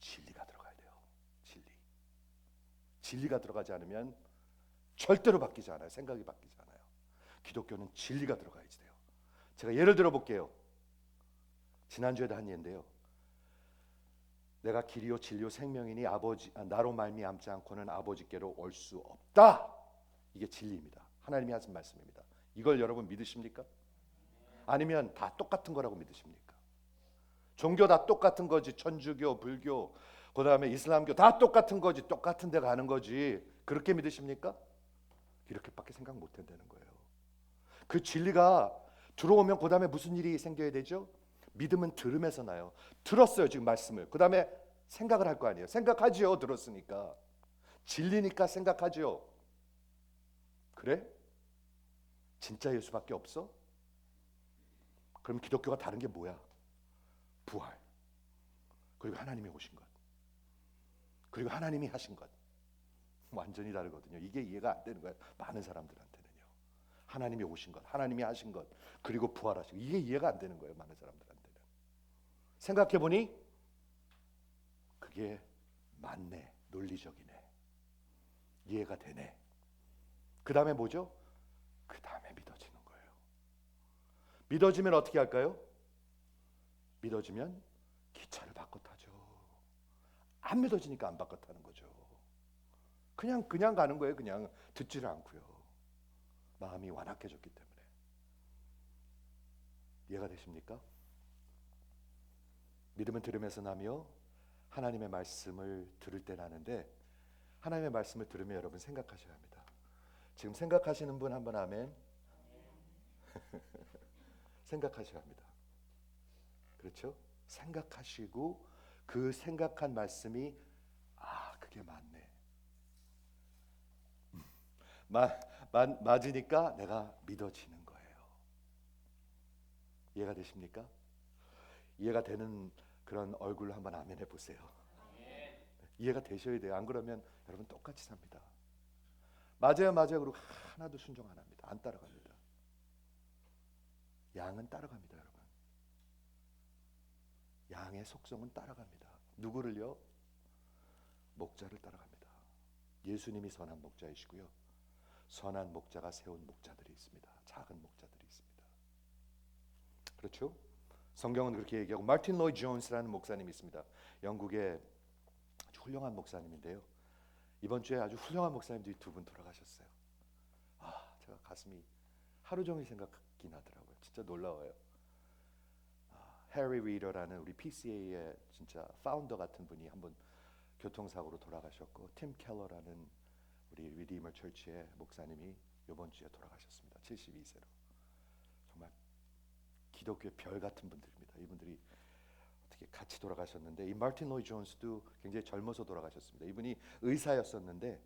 진리가 들어가야 돼요. 진리가 들어가지 않으면 절대로 바뀌지 않아요. 생각이 바뀌지 않아요. 기독교는 진리가 들어가야지 돼요. 제가 예를 들어 볼게요. 지난주에도 한 예인데요. 내가 길이요 진리요 생명이니 나로 말미암지 않고는 아버지께로 올 수 없다. 이게 진리입니다. 하나님이 하신 말씀입니다. 이걸 여러분 믿으십니까? 아니면 다 똑같은 거라고 믿으십니까? 종교 다 똑같은 거지. 천주교, 불교, 그 다음에 이슬람교 다 똑같은 거지. 똑같은 데 가는 거지. 그렇게 믿으십니까? 이렇게밖에 생각 못 한다는 거예요. 그 진리가 들어오면 그 다음에 무슨 일이 생겨야 되죠? 믿음은 들음에서 나요. 들었어요 지금 말씀을. 그 다음에 생각을 할 거 아니에요. 생각하지요. 들었으니까. 진리니까 생각하지요. 그래? 진짜 예수밖에 없어? 그럼 기독교가 다른 게 뭐야? 부활, 그리고 하나님이 오신 것, 그리고 하나님이 하신 것. 완전히 다르거든요. 이게 이해가 안 되는 거예요. 많은 사람들한테는요. 하나님이 오신 것, 하나님이 하신 것, 그리고 부활하신 것. 이게 이해가 안 되는 거예요. 많은 사람들한테는. 생각해보니 그게 맞네, 논리적이네, 이해가 되네. 그 다음에 뭐죠? 그 다음에 믿어지는 거예요. 믿어지면 어떻게 할까요? 믿어지면 기차를 바꿔 타죠. 안 믿어지니까 안 바꿔 타는 거죠. 그냥 가는 거예요. 그냥 듣지를 않고요. 마음이 완악해졌기 때문에. 이해가 되십니까? 믿음은 들음에서 나며 하나님의 말씀을 들을 때 나는데, 하나님의 말씀을 들으면 여러분 생각하셔야 합니다. 지금 생각하시는 분 한번 아멘. 생각하셔야 합니다. 그렇죠? 생각하시고 그 생각한 말씀이 그게 맞네. 맞으니까 내가 믿어지는 거예요. 이해가 되십니까? 이해가 되는 그런 얼굴로 한번 아멘 해보세요. 이해가 되셔야 돼요. 안 그러면 여러분 똑같이 삽니다. 맞아요 그리고 하나도 순종 안 합니다. 안 따라갑니다. 양은 따라갑니다. 여러분, 양의 속성은 따라갑니다. 누구를요? 목자를 따라갑니다. 예수님이 선한 목자이시고요, 선한 목자가 세운 목자들이 있습니다. 작은 목자들이 있습니다. 그렇죠? 성경은 그렇게 얘기하고, 마틴 로이드 존스라는 목사님이 있습니다. 영국의 아주 훌륭한 목사님인데요. 이번 주에 아주 훌륭한 목사님들이 두 분 돌아가셨어요. 제가 가슴이 하루 종일 생각이 나더라고요. 진짜 놀라워요. 해리 리더라는 우리 PCA의 진짜 파운더 같은 분이 한번 교통사고로 돌아가셨고, 팀 켈러라는 우리 리디머 처치의 목사님이 이번 주에 돌아가셨습니다. 72세로. 정말 기독교의 별 같은 분들입니다. 이분들이 어떻게 같이 돌아가셨는데, 이 마틴 로이 존스도 굉장히 젊어서 돌아가셨습니다. 이분이 의사였었는데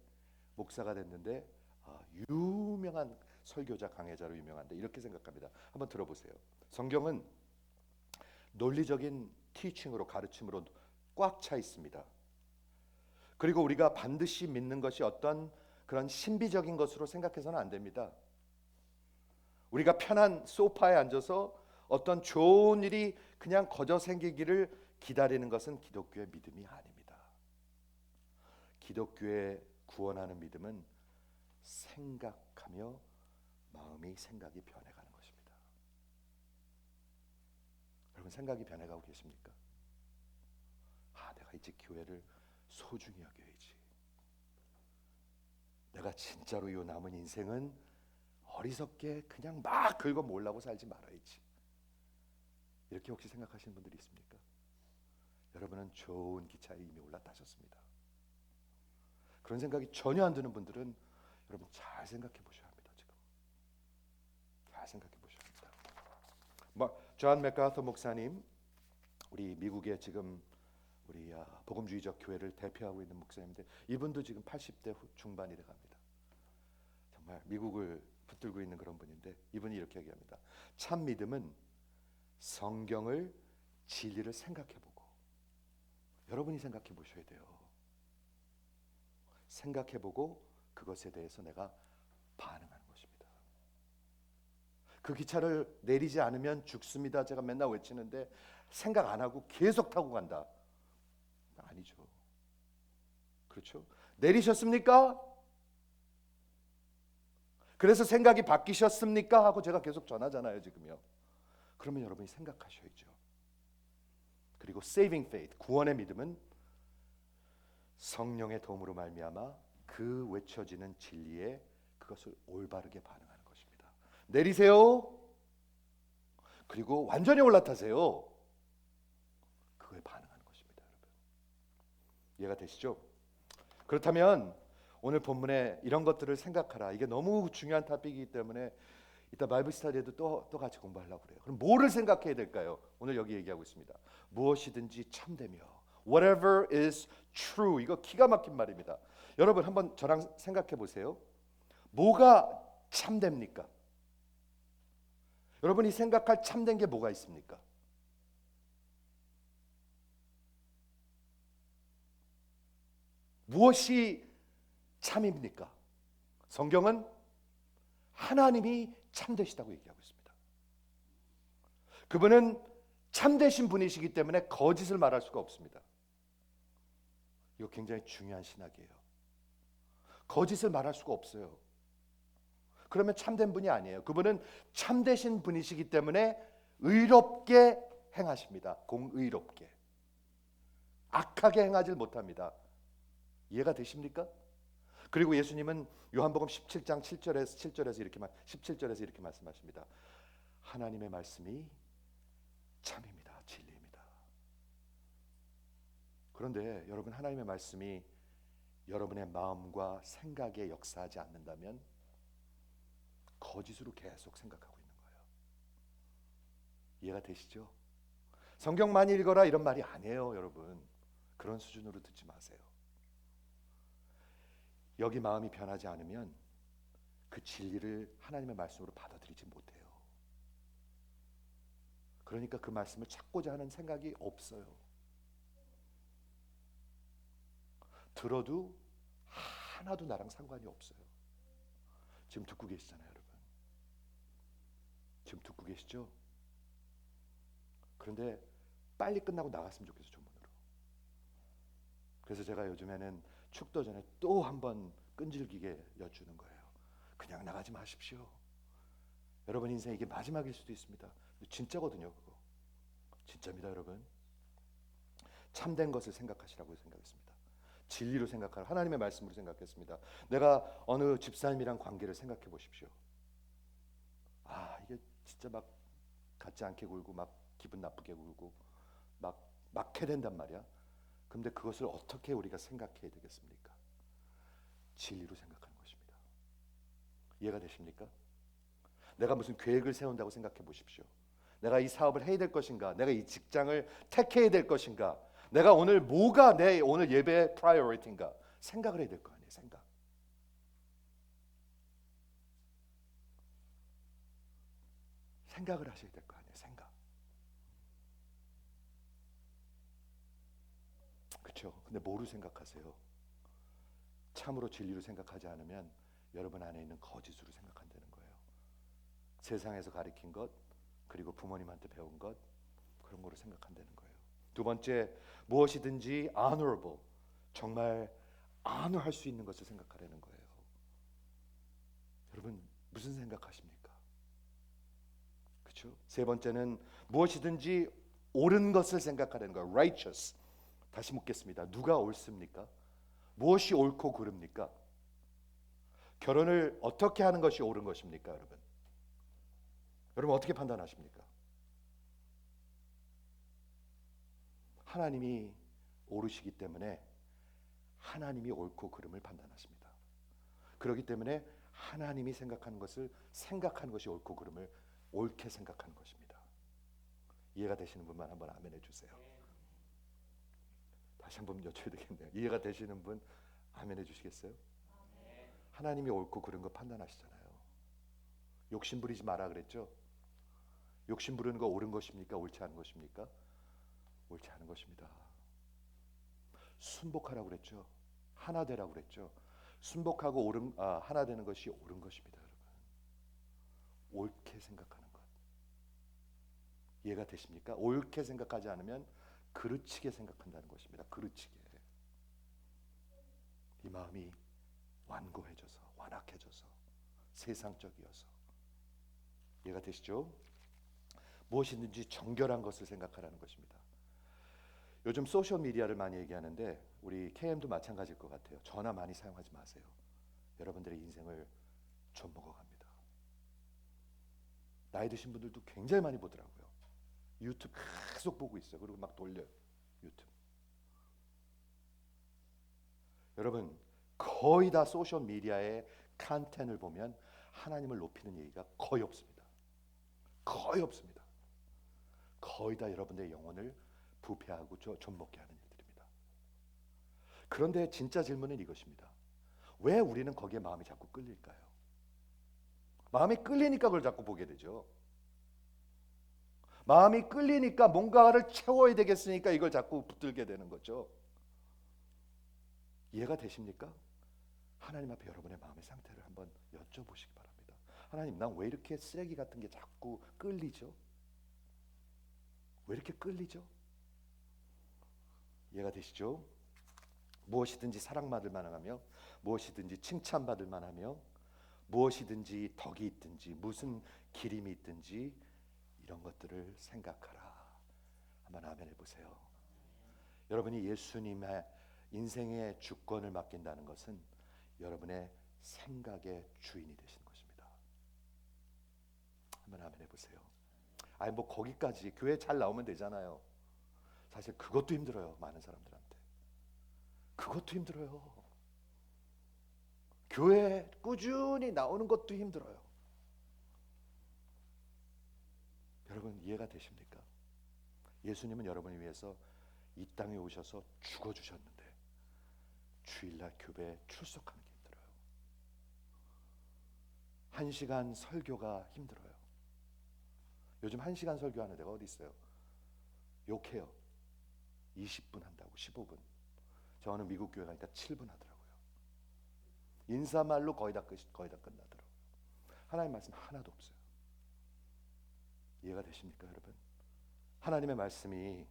목사가 됐는데 유명한 설교자, 강해자로 유명한데, 이렇게 생각합니다. 한번 들어보세요. 성경은 논리적인 티칭으로, 가르침으로 꽉 차 있습니다. 그리고 우리가 반드시 믿는 것이 어떤 그런 신비적인 것으로 생각해서는 안 됩니다. 우리가 편한 소파에 앉아서 어떤 좋은 일이 그냥 거저 생기기를 기다리는 것은 기독교의 믿음이 아닙니다. 기독교의 구원하는 믿음은 생각하며 마음이 생각이 변해가는 것입니다. 여러분, 생각이 변해가고 계십니까? 내가 이제 교회를 소중히 여겨야지. 내가 진짜로 이 남은 인생은 어리석게 그냥 막 긁어 모으려고 살지 말아야지. 이렇게 혹시 생각하시는 분들이 있습니까? 여러분은 좋은 기차에 이미 올라타셨습니다. 그런 생각이 전혀 안 드는 분들은 여러분 잘 생각해 보셔야 합니다. 지금 잘 생각해 보셔야 합니다. 존 맥가서 목사님, 우리 미국의 지금 우리 복음주의적 교회를 대표하고 있는 목사님인데, 이분도 지금 80대 중반이 돼갑니다. 정말 미국을 붙들고 있는 그런 분인데, 이분이 이렇게 얘기합니다. 참 믿음은 성경을, 진리를 생각해보고, 여러분이 생각해 보셔야 돼요. 생각해보고 그것에 대해서 내가 반응하는 것입니다. 그 기차를 내리지 않으면 죽습니다. 제가 맨날 외치는데 생각 안 하고 계속 타고 간다. 아니죠. 그렇죠? 내리셨습니까? 그래서 생각이 바뀌셨습니까? 하고 제가 계속 전하잖아요, 지금요. 그러면 여러분이 생각하셔야죠. 그리고 saving faith, 구원의 믿음은 성령의 도움으로 말미암아 그 외쳐지는 진리에 그것을 올바르게 반응하는 것입니다. 내리세요. 그리고 완전히 올라타세요. 그거에 반응하는 것입니다, 여러분. 이해가 되시죠? 그렇다면 오늘 본문에 이런 것들을 생각하라. 이게 너무 중요한 토픽이기 때문에 이따 바이블 스터디에도 또 같이 공부하려고 그래요. 그럼 뭐를 생각해야 될까요? 오늘 여기 얘기하고 있습니다. 무엇이든지 참되며, whatever is true. 이거 기가 막힌 말입니다. 여러분 한번 저랑 생각해 보세요. 뭐가 참됩니까? 여러분이 생각할 참된 게 뭐가 있습니까? 무엇이 참입니까? 성경은 하나님이 참되시다고 얘기하고 있습니다. 그분은 참되신 분이시기 때문에 거짓을 말할 수가 없습니다. 이거 굉장히 중요한 신학이에요. 거짓을 말할 수가 없어요. 그러면 참된 분이 아니에요. 그분은 참되신 분이시기 때문에 의롭게 행하십니다. 공의롭게. 악하게 행하지 못합니다. 이해가 되십니까? 그리고 예수님은 요한복음 17장 7절에서 이렇게 17절에서 이렇게 말씀하십니다. 하나님의 말씀이 참입니다. 진리입니다. 그런데 여러분, 하나님의 말씀이 여러분의 마음과 생각에 역사하지 않는다면 거짓으로 계속 생각하고 있는 거예요. 이해가 되시죠? 성경 많이 읽어라 이런 말이 아니에요, 여러분. 그런 수준으로 듣지 마세요. 여기 마음이 변하지 않으면 그 진리를 하나님의 말씀으로 받아들이지 못해요. 그러니까 그 말씀을 찾고자 하는 생각이 없어요. 들어도 하나도 나랑 상관이 없어요. 지금 듣고 계시잖아요, 여러분. 지금 듣고 계시죠? 그런데 빨리 끝나고 나갔으면 좋겠어요, 조문으로. 그래서 제가 요즘에는 축도 전에 또 한 번 끈질기게 여쭈는 거예요. 그냥 나가지 마십시오. 여러분 인생 이게 마지막일 수도 있습니다. 진짜거든요, 그거. 진짜입니다, 여러분. 참된 것을 생각하시라고 생각했습니다. 진리로 생각하라. 하나님의 말씀으로 생각했습니다. 내가 어느 집사님이랑 관계를 생각해 보십시오. 아, 이게 진짜 막 같지 않게 굴고 막 기분 나쁘게 굴고 막 해댄단 말이야. 근데 그것을 어떻게 우리가 생각해야 되겠습니까? 진리로 생각하는 것입니다. 이해가 되십니까? 내가 무슨 계획을 세운다고 생각해 보십시오. 내가 이 사업을 해야 될 것인가? 내가 이 직장을 택해야 될 것인가? 내가 오늘 뭐가 내 오늘 예배의 프라이어리티인가? 생각을 해야 될 거 아니에요. 생각을 하셔야 될 거 아니에요. 그렇죠? 근데 뭐로 생각하세요? 참으로 진리로 생각하지 않으면 여러분 안에 있는 거짓으로 생각한다는 거예요. 세상에서 가르친 것, 그리고 부모님한테 배운 것, 그런 거로 생각한다는 거예요. 두 번째, 무엇이든지 honorable, 정말 honor할 수 있는 것을 생각하라는 거예요. 여러분 무슨 생각하십니까? 그렇죠? 세 번째는 무엇이든지 옳은 것을 생각하라는 거예요. righteous. 다시 묻겠습니다. 누가 옳습니까? 무엇이 옳고 그릅니까? 결혼을 어떻게 하는 것이 옳은 것입니까, 여러분? 여러분 어떻게 판단하십니까? 하나님이 옳으시기 때문에 하나님이 옳고 그름을 판단하십니다. 그렇기 때문에 하나님이 생각하는 것을 생각하는 것이 옳고 그름을 옳게 생각하는 것입니다. 이해가 되시는 분만 한번 아멘 해주세요. 다시 한번 여쭤야 되겠네요. 이해가 되시는 분 아멘 해주시겠어요? 하나님이 옳고 그른 거 판단하시잖아요. 욕심 부리지 마라 그랬죠? 욕심 부르는 거 옳은 것입니까? 옳지 않은 것입니까? 옳지 않은 것입니다. 순복하라고 그랬죠? 하나 되라고 그랬죠? 순복하고 하나 되는 것이 옳은 것입니다, 여러분. 옳게 생각하는 것. 이해가 되십니까? 옳게 생각하지 않으면 그르치게 생각한다는 것입니다. 그르치게. 이 마음이 완고해져서 완악해져서 세상적이어서. 이해가 되시죠? 무엇이든지 정결한 것을 생각하라는 것입니다. 요즘 소셜 미디어를 많이 얘기하는데 우리 KM도 마찬가지일 것 같아요. 전화 많이 사용하지 마세요. 여러분들의 인생을 좀 먹어갑니다. 나이 드신 분들도 굉장히 많이 보더라고요. 유튜브 계속 보고 있어요. 그리고 막 돌려요. 유튜브. 여러분 거의 다 소셜 미디어의 컨텐츠를 보면 하나님을 높이는 얘기가 거의 없습니다. 거의 없습니다. 거의 다 여러분들의 영혼을 부패하고 좀 먹게 하는 일들입니다. 그런데 진짜 질문은 이것입니다. 왜 우리는 거기에 마음이 자꾸 끌릴까요? 마음이 끌리니까 그걸 자꾸 보게 되죠. 마음이 끌리니까 뭔가를 채워야 되겠으니까 이걸 자꾸 붙들게 되는 거죠. 이해가 되십니까? 하나님 앞에 여러분의 마음의 상태를 한번 여쭤보시기 바랍니다. 하나님, 난 왜 이렇게 쓰레기 같은 게 자꾸 끌리죠? 왜 이렇게 끌리죠? 이해가 되시죠? 무엇이든지 사랑받을 만하며 무엇이든지 칭찬받을 만하며 무엇이든지 덕이 있든지 무슨 기림이 있든지 이런 것들을 생각하라. 한번 아멘 해보세요. 여러분이 예수님의 인생의 주권을 맡긴다는 것은 여러분의 생각의 주인이 되시는 것입니다. 한번 아멘 해보세요. 아니 뭐 거기까지 교회 잘 나오면 되잖아요. 사실 그것도 힘들어요. 많은 사람들한테 그것도 힘들어요. 교회 꾸준히 나오는 것도 힘들어요. 여러분 이해가 되십니까? 예수님은 여러분을 위해서 이 땅에 오셔서 죽어주셨는데 주일날 교회에 출석하는 게 힘들어요. 1시간 설교가 힘들어요. 요즘 1시간 설교하는 데가 어디 있어요? 욕해요. 20분 한다고 15분. 저는 미국 교회 가니까 7분 하더라고요. 인사말로 거의 다 끝나더라고요. 하나님의 말씀 하나도 없어요. 이해가 되십니까, 여러분? 하나님의 말씀이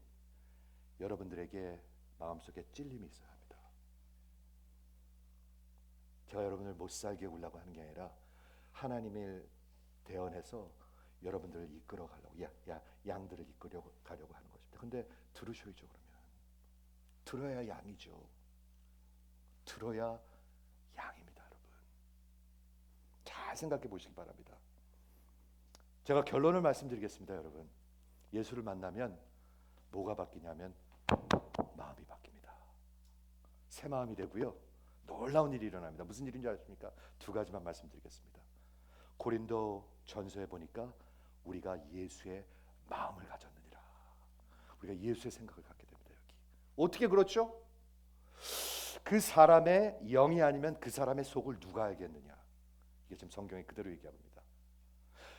여러분들에게 마음속에 찔림이 있어야 합니다. 제가 여러분을 못 살게 하려고 하는 게 아니라 하나님을 대언해서 여러분들을 이끌어 가려고 양들을 이끌어 가려고 하는 것입니다. 근데 들으셔야죠. 그러면 들어야 양이죠. 들어야 양입니다, 여러분. 잘 생각해 보시기 바랍니다. 제가 결론을 말씀드리겠습니다, 여러분. 예수를 만나면 뭐가 바뀌냐면 마음이 바뀝니다. 새 마음이 되고요. 놀라운 일이 일어납니다. 무슨 일인지 아십니까? 두 가지만 말씀드리겠습니다. 고린도 전서에 보니까 우리가 예수의 마음을 가졌느니라. 우리가 예수의 생각을 갖게 됩니다. 여기 어떻게 그렇죠? 그 사람의 영이 아니면 그 사람의 속을 누가 알겠느냐. 이게 지금 성경이 그대로 얘기합니다.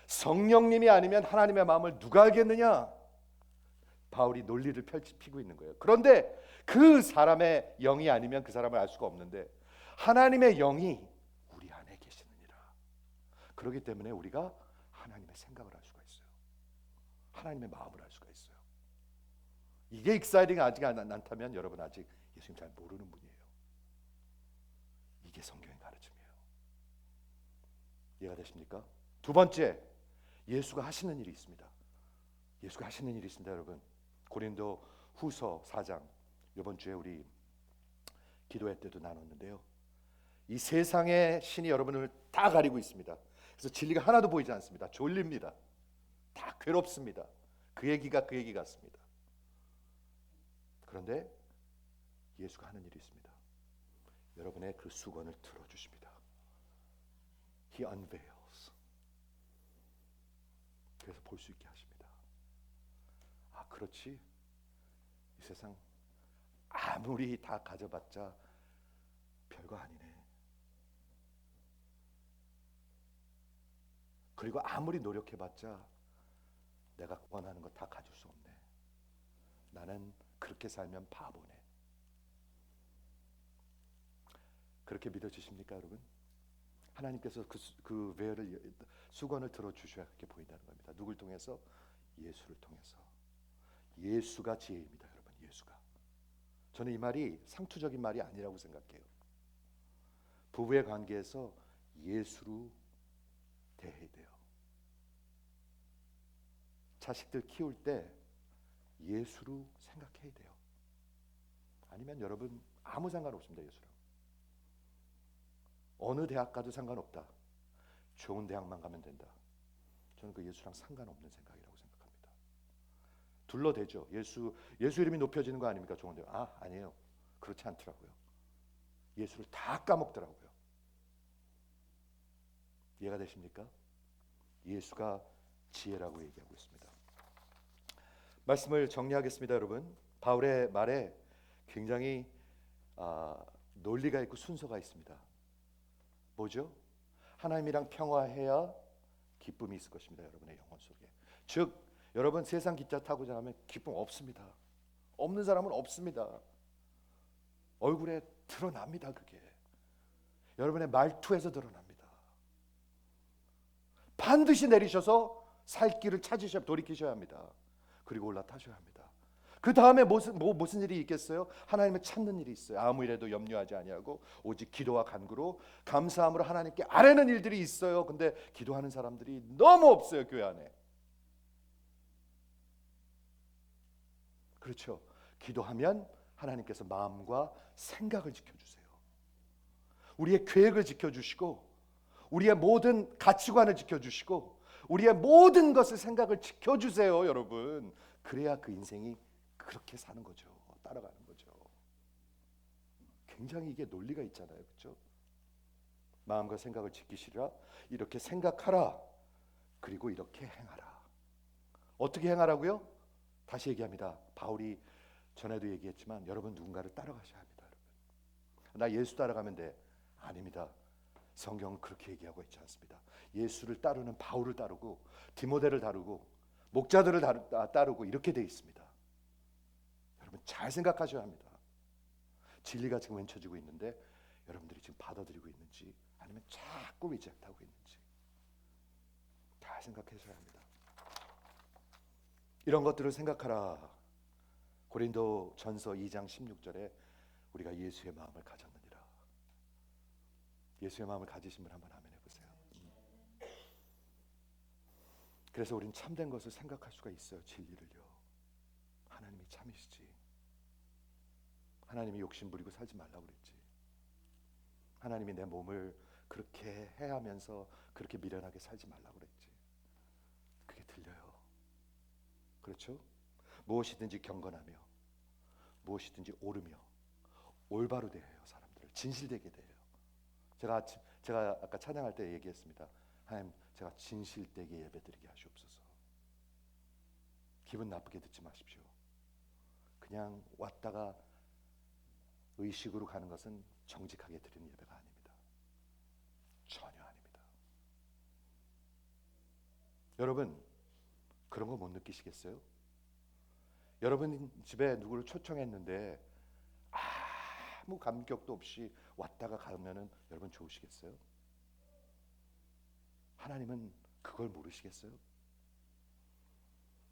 성령님이 아니면 하나님의 마음을 누가 알겠느냐. 바울이 논리를 펼치고 있는 거예요. 그런데 그 사람의 영이 아니면 그 사람을 알 수가 없는데 하나님의 영이 우리 안에 계시느니라. 그렇기 때문에 우리가 하나님의 생각을 알 수가 있어요. 하나님의 마음을 알 수가 있어요. 이게 익사이딩 아직 않다면 여러분 아직 예수님 잘 모르는 분이에요. 이게 성경의 가르침이에요. 이해가 되십니까? 두 번째, 예수가 하시는 일이 있습니다. 예수가 하시는 일이 있습니다, 여러분. 고린도 후서 4장 이번 주에 우리 기도회 때도 나눴는데요. 이 세상의 신이 여러분을 다 가리고 있습니다. 그래서 진리가 하나도 보이지 않습니다. 졸립니다. 다 괴롭습니다. 그 얘기가 그 얘기 같습니다. 그런데 예수가 하는 일이 있습니다. 여러분의 그 수건을 들어주십니다. He unveils. 그래서 볼 수 있게 하십니다. 아, 그렇지. 이 세상 아무리 다 가져봤자 별거 아니네. 그리고 아무리 노력해봤자 내가 원하는 거 다 가질 수 없네. 나는 그렇게 살면 바보네. 그렇게 믿어지십니까, 여러분? 하나님께서 그 veil을 수건을 들어주셔야 그렇게 보인다는 겁니다. 누굴 통해서? 예수를 통해서. 예수가 지혜입니다, 여러분. 예수가. 저는 이 말이 상투적인 말이 아니라고 생각해요. 부부의 관계에서 예수로 대해야 돼요. 자식들 키울 때 예수로 생각해야 돼요. 아니면 여러분 아무 상관없습니다. 예수랑 어느 대학 가도 상관없다. 좋은 대학만 가면 된다. 저는 그 예수랑 상관없는 생각이라고 생각합니다. 둘러대죠. 예수 이름이 높여지는 거 아닙니까? 좋은 대학. 아니에요. 그렇지 않더라고요. 예수를 다 까먹더라고요. 이해가 되십니까? 예수가 지혜라고 얘기하고 있습니다. 말씀을 정리하겠습니다, 여러분. 바울의 말에 굉장히 논리가 있고 순서가 있습니다. 뭐죠? 하나님이랑 평화해야 기쁨이 있을 것입니다, 여러분의 영혼 속에. 즉, 여러분 세상 기차 타고 나가면 기쁨 없습니다. 없는 사람은 없습니다. 얼굴에 드러납니다, 그게. 여러분의 말투에서 드러납니다. 반드시 내리셔서 살 길을 돌이키셔야 합니다. 그리고 올라타셔야 합니다. 그 다음에 무슨 일이 있겠어요? 하나님을 찾는 일이 있어요. 아무 일에도 염려하지 아니하고 오직 기도와 간구로 감사함으로 하나님께 아뢰는 일들이 있어요. 근데 기도하는 사람들이 너무 없어요, 교회 안에. 그렇죠. 기도하면 하나님께서 마음과 생각을 지켜주세요. 우리의 계획을 지켜주시고 우리의 모든 가치관을 지켜주시고 우리의 모든 것을 생각을 지켜주세요, 여러분. 그래야 그 인생이 그렇게 사는 거죠. 따라가는 거죠. 굉장히 이게 논리가 있잖아요, 그렇죠? 마음과 생각을 지키시라. 이렇게 생각하라. 그리고 이렇게 행하라. 어떻게 행하라고요? 다시 얘기합니다. 바울이 전에도 얘기했지만 여러분 누군가를 따라가셔야 합니다, 여러분. 나 예수 따라가면 돼. 아닙니다. 성경은 그렇게 얘기하고 있지 않습니다. 예수를 따르는 바울을 따르고 디모데를 따르고 목자들을 따르고 이렇게 돼 있습니다. 여러분 잘 생각하셔야 합니다. 진리가 지금 왼쳐지고 있는데 여러분들이 지금 받아들이고 있는지 아니면 자꾸 리젝트하고 있는지 잘 생각하셔야 합니다. 이런 것들을 생각하라. 고린도 전서 2장 16절에 우리가 예수의 마음을 가졌느니라. 예수의 마음을 가지신 분 한번 아멘 해보세요. 그래서 우린 참된 것을 생각할 수가 있어요. 진리를요. 하나님이 참이시지. 하나님이 욕심 부리고 살지 말라고 그랬지. 하나님이 내 몸을 그렇게 해하면서 그렇게 미련하게 살지 말라고 그랬지. 그게 들려요. 그렇죠? 무엇이든지 경건하며 무엇이든지 옳으며 올바로 대해요. 사람들을 진실되게 대해요. 제가 아까 찬양할 때 얘기했습니다. 하나님, 제가 진실되게 예배드리게 하시옵소서. 기분 나쁘게 듣지 마십시오. 그냥 왔다가 의식으로 가는 것은 정직하게 드리는 예배가 아닙니다. 전혀 아닙니다. 여러분, 그런 거 못 느끼시겠어요? 여러분 집에 누구를 초청했는데 아무 감격도 없이 왔다가 가면은 여러분 좋으시겠어요? 하나님은 그걸 모르시겠어요?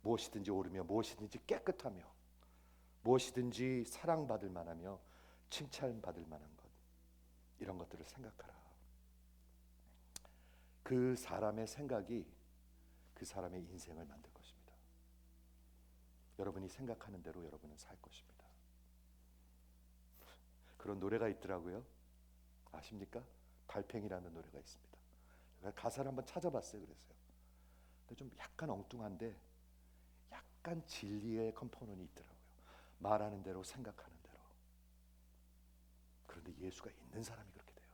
무엇이든지 옳으며 무엇이든지 깨끗하며 무엇이든지 사랑받을 만하며 칭찬받을 만한 것, 이런 것들을 생각하라. 그 사람의 생각이 그 사람의 인생을 만들 것입니다. 여러분이 생각하는 대로 여러분은 살 것입니다. 그런 노래가 있더라고요. 아십니까? 달팽이라는 노래가 있습니다. 가사를 한번 찾아봤어요. 그래서요. 근데 좀 약간 엉뚱한데 약간 진리의 컴포넌이 있더라고요. 말하는 대로 생각하는 대로. 그런데 예수가 있는 사람이 그렇게 돼요.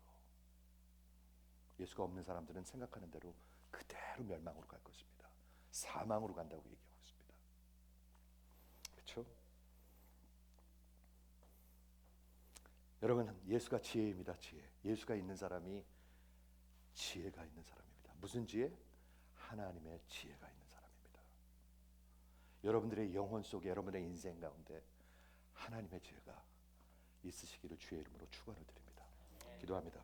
예수가 없는 사람들은 생각하는 대로 그대로 멸망으로 갈 것입니다. 사망으로 간다고 얘기하고 있습니다. 그렇죠? 여러분, 예수가 지혜입니다. 지혜. 예수가 있는 사람이 지혜가 있는 사람입니다. 무슨 지혜? 하나님의 지혜가 있는 사람입니다. 여러분들의 영혼 속에, 여러분의 인생 가운데 하나님의 지혜가 있으시기를 주의 이름으로 축원을 드립니다. 기도합니다.